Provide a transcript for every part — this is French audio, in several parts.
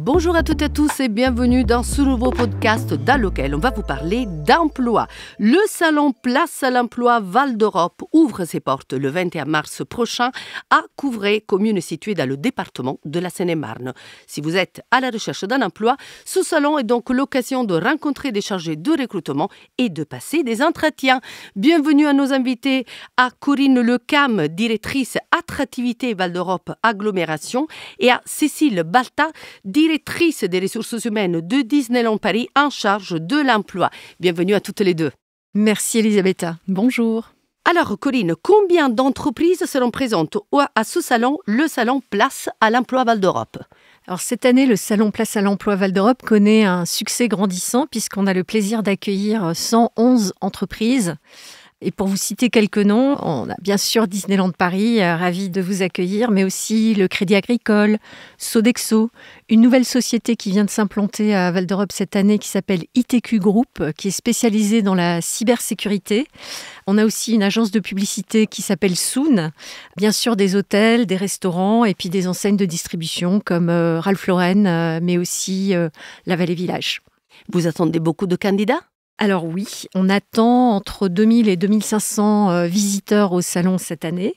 Bonjour à toutes et à tous et bienvenue dans ce nouveau podcast dans lequel on va vous parler d'emploi. Le salon Place à l'emploi Val d'Europe ouvre ses portes le 21 mars prochain à Couvray, commune située dans le département de la Seine-et-Marne. Si vous êtes à la recherche d'un emploi, ce salon est donc l'occasion de rencontrer des chargés de recrutement et de passer des entretiens. Bienvenue à nos invités, à Corinne Lecam, directrice attractivité Val d'Europe agglomération, et à Cécile Balta, directrice des ressources humaines de Disneyland Paris en charge de l'emploi. Bienvenue à toutes les deux. Merci Elisabetta. Bonjour. Alors Corinne, combien d'entreprises seront présentes à ce salon, le salon Place à l'emploi Val d'Europe ? Alors cette année, le salon Place à l'emploi Val d'Europe connaît un succès grandissant puisqu'on a le plaisir d'accueillir 111 entreprises. Et pour vous citer quelques noms, on a bien sûr Disneyland Paris, ravi de vous accueillir, mais aussi le Crédit Agricole, Sodexo, une nouvelle société qui vient de s'implanter à Val d'Europe cette année qui s'appelle ITQ Group, qui est spécialisée dans la cybersécurité. On a aussi une agence de publicité qui s'appelle Soon, bien sûr des hôtels, des restaurants et puis des enseignes de distribution comme Ralph Lauren, mais aussi la Vallée Village. Vous attendez beaucoup de candidats ? Alors oui, on attend entre 2000 et 2500 visiteurs au salon cette année.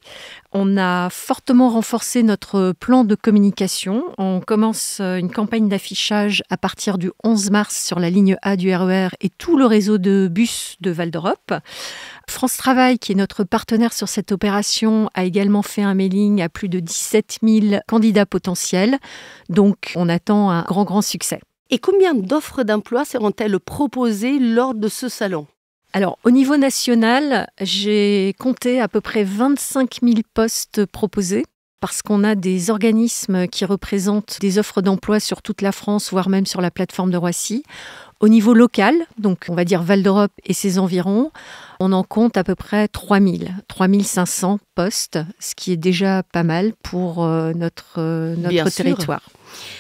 On a fortement renforcé notre plan de communication. On commence une campagne d'affichage à partir du 11 mars sur la ligne A du RER et tout le réseau de bus de Val d'Europe. France Travail, qui est notre partenaire sur cette opération, a également fait un mailing à plus de 17 000 candidats potentiels. Donc on attend un grand succès. Et combien d'offres d'emploi seront-elles proposées lors de ce salon ? Alors, au niveau national, j'ai compté à peu près 25 000 postes proposés parce qu'on a des organismes qui représentent des offres d'emploi sur toute la France, voire même sur la plateforme de Roissy. Au niveau local, donc on va dire Val d'Europe et ses environs, on en compte à peu près 3 500 postes, ce qui est déjà pas mal pour notre territoire.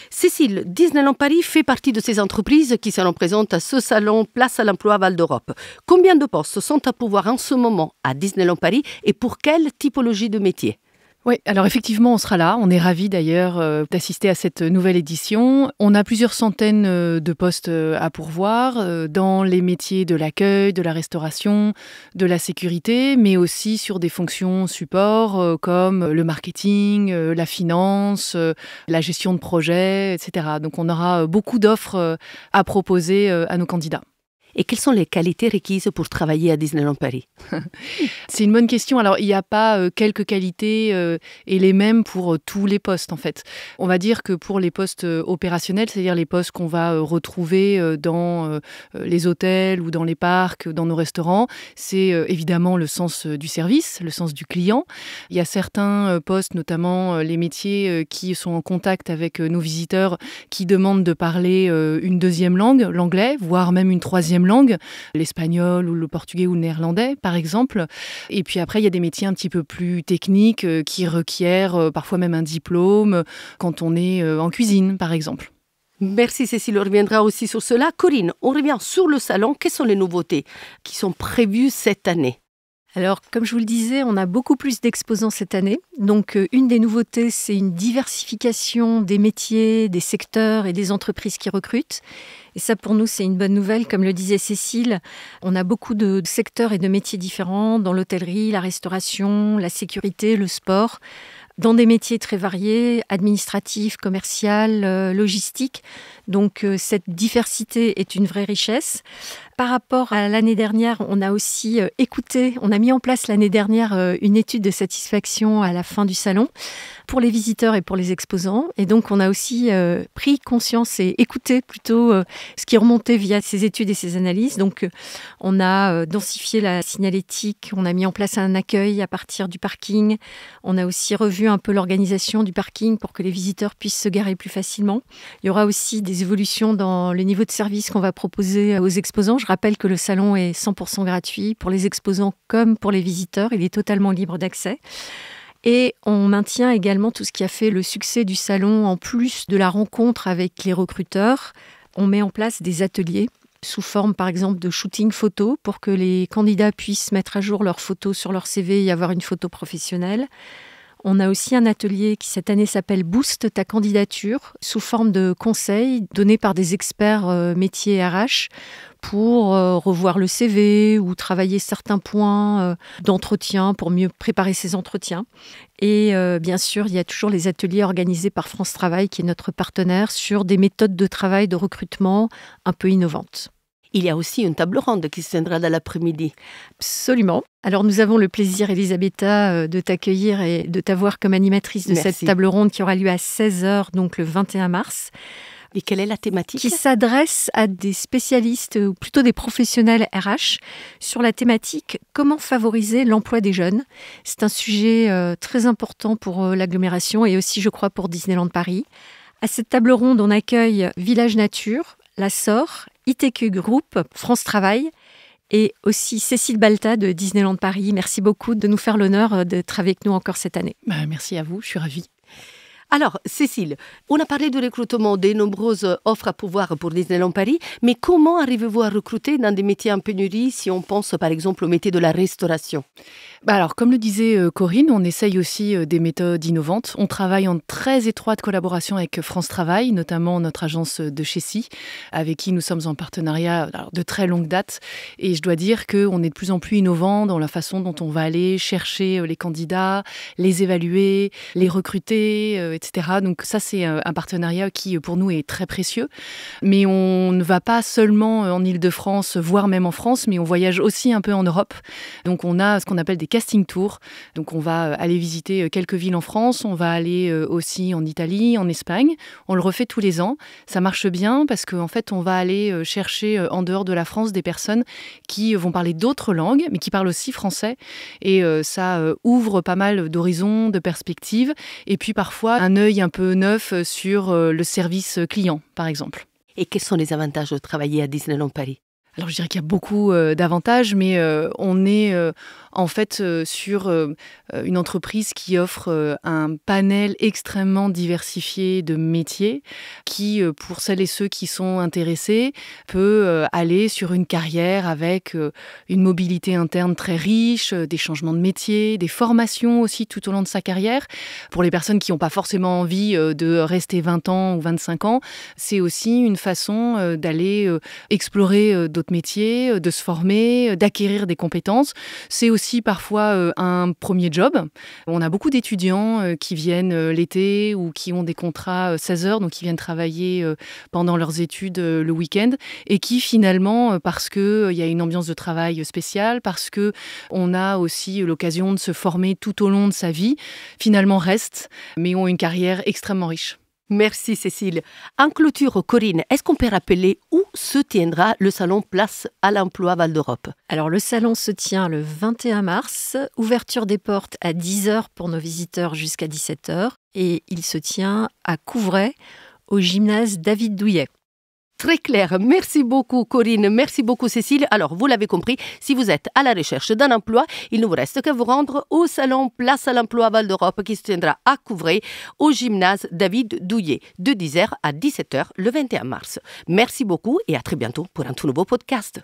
Cécile, Disneyland Paris fait partie de ces entreprises qui seront présentes à ce salon Place à l'emploi Val d'Europe. Combien de postes sont à pourvoir en ce moment à Disneyland Paris et pour quelle typologie de métier ? Oui, alors effectivement, on sera là. On est ravis d'ailleurs d'assister à cette nouvelle édition. On a plusieurs centaines de postes à pourvoir dans les métiers de l'accueil, de la restauration, de la sécurité, mais aussi sur des fonctions support comme le marketing, la finance, la gestion de projets, etc. Donc on aura beaucoup d'offres à proposer à nos candidats. Et quelles sont les qualités requises pour travailler à Disneyland Paris ? C'est une bonne question. Alors, il n'y a pas quelques qualités et les mêmes pour tous les postes, en fait. On va dire que pour les postes opérationnels, c'est-à-dire les postes qu'on va retrouver dans les hôtels ou dans les parcs, dans nos restaurants, c'est évidemment le sens du service, le sens du client. Il y a certains postes, notamment les métiers qui sont en contact avec nos visiteurs, qui demandent de parler une deuxième langue, l'anglais, voire même une troisième langue, l'espagnol ou le portugais ou le néerlandais par exemple. Et puis après, il y a des métiers un petit peu plus techniques qui requièrent parfois même un diplôme quand on est en cuisine par exemple. Merci Cécile, on reviendra aussi sur cela. Corinne, on revient sur le salon. Quelles sont les nouveautés qui sont prévues cette année ? Alors, comme je vous le disais, on a beaucoup plus d'exposants cette année. Donc, une des nouveautés, c'est une diversification des métiers, des secteurs et des entreprises qui recrutent. Et ça, pour nous, c'est une bonne nouvelle. Comme le disait Cécile, on a beaucoup de secteurs et de métiers différents dans l'hôtellerie, la restauration, la sécurité, le sport, dans des métiers très variés, administratifs, commerciaux, logistiques. Donc, cette diversité est une vraie richesse. Par rapport à l'année dernière, on a aussi on a mis en place l'année dernière une étude de satisfaction à la fin du salon pour les visiteurs et pour les exposants. Et donc, on a aussi pris conscience et écouté plutôt ce qui remontait via ces études et ces analyses. Donc, on a densifié la signalétique, on a mis en place un accueil à partir du parking. On a aussi revu un peu l'organisation du parking pour que les visiteurs puissent se garer plus facilement. Il y aura aussi des évolutions dans le niveau de service qu'on va proposer aux exposants. Je rappelle que le salon est 100% gratuit pour les exposants comme pour les visiteurs. Il est totalement libre d'accès. Et on maintient également tout ce qui a fait le succès du salon, en plus de la rencontre avec les recruteurs. On met en place des ateliers sous forme, par exemple, de shooting photo pour que les candidats puissent mettre à jour leurs photos sur leur CV et avoir une photo professionnelle. On a aussi un atelier qui cette année s'appelle Boost ta candidature, sous forme de conseils donnés par des experts métiers RH pour revoir le CV ou travailler certains points d'entretien pour mieux préparer ses entretiens. Et bien sûr, il y a toujours les ateliers organisés par France Travail, qui est notre partenaire, sur des méthodes de travail, de recrutement un peu innovantes. Il y a aussi une table ronde qui se tiendra dans l'après-midi. Absolument. Alors nous avons le plaisir, Elisabetta, de t'accueillir et de t'avoir comme animatrice de cette table ronde qui aura lieu à 16h, donc le 21 mars. Et quelle est la thématique ? Qui s'adresse à des spécialistes, ou plutôt des professionnels RH, sur la thématique « Comment favoriser l'emploi des jeunes ?» C'est un sujet très important pour l'agglomération et aussi, je crois, pour Disneyland Paris. À cette table ronde, on accueille Village Nature, la SOR, ITQ Group, France Travail et aussi Cécile Balta de Disneyland Paris. Merci beaucoup de nous faire l'honneur d'être avec nous encore cette année. Merci à vous, je suis ravie. Alors, Cécile, on a parlé du recrutement, des nombreuses offres à pouvoir pour Disneyland Paris, mais comment arrivez-vous à recruter dans des métiers en pénurie si on pense par exemple au métier de la restauration ? Alors, comme le disait Corinne, on essaye aussi des méthodes innovantes. On travaille en très étroite collaboration avec France Travail, notamment notre agence de Chessy, avec qui nous sommes en partenariat de très longue date. Et je dois dire qu'on est de plus en plus innovant dans la façon dont on va aller chercher les candidats, les évaluer, les recruter, etc. Donc ça, c'est un partenariat qui, pour nous, est très précieux. Mais on ne va pas seulement en Île-de-France, voire même en France, mais on voyage aussi un peu en Europe. Donc on a ce qu'on appelle des casting tours. Donc on va aller visiter quelques villes en France, on va aller aussi en Italie, en Espagne. On le refait tous les ans. Ça marche bien parce qu'en fait, on va aller chercher en dehors de la France des personnes qui vont parler d'autres langues, mais qui parlent aussi français. Et ça ouvre pas mal d'horizons, de perspectives. Et puis parfois, un œil un peu neuf sur le service client, par exemple. Et quels sont les avantages de travailler à Disneyland Paris ? Alors je dirais qu'il y a beaucoup d'avantages, mais on est en fait sur une entreprise qui offre un panel extrêmement diversifié de métiers qui, pour celles et ceux qui sont intéressés, peut aller sur une carrière avec une mobilité interne très riche, des changements de métier, des formations aussi tout au long de sa carrière. Pour les personnes qui n'ont pas forcément envie de rester 20 ans ou 25 ans, c'est aussi une façon d'aller explorer d'autres métiers, de se former, d'acquérir des compétences. C'est aussi parfois un premier job. On a beaucoup d'étudiants qui viennent l'été ou qui ont des contrats 16 heures, donc qui viennent travailler pendant leurs études le week-end et qui finalement, parce qu'il y a une ambiance de travail spéciale, parce qu'on a aussi l'occasion de se former tout au long de sa vie, finalement restent, mais ont une carrière extrêmement riche. Merci Cécile. En clôture, Corinne, est-ce qu'on peut rappeler où se tiendra le salon Place à l'Emploi Val d'Europe ? Alors le salon se tient le 21 mars, ouverture des portes à 10h pour nos visiteurs jusqu'à 17h et il se tient à Couvray au gymnase David Douillet. Très clair. Merci beaucoup Corinne, merci beaucoup Cécile. Alors, vous l'avez compris, si vous êtes à la recherche d'un emploi, il ne vous reste qu'à vous rendre au salon Place à l'Emploi Val d'Europe qui se tiendra à Couvray au gymnase David Douillet de 10h à 17h le 21 mars. Merci beaucoup et à très bientôt pour un tout nouveau podcast.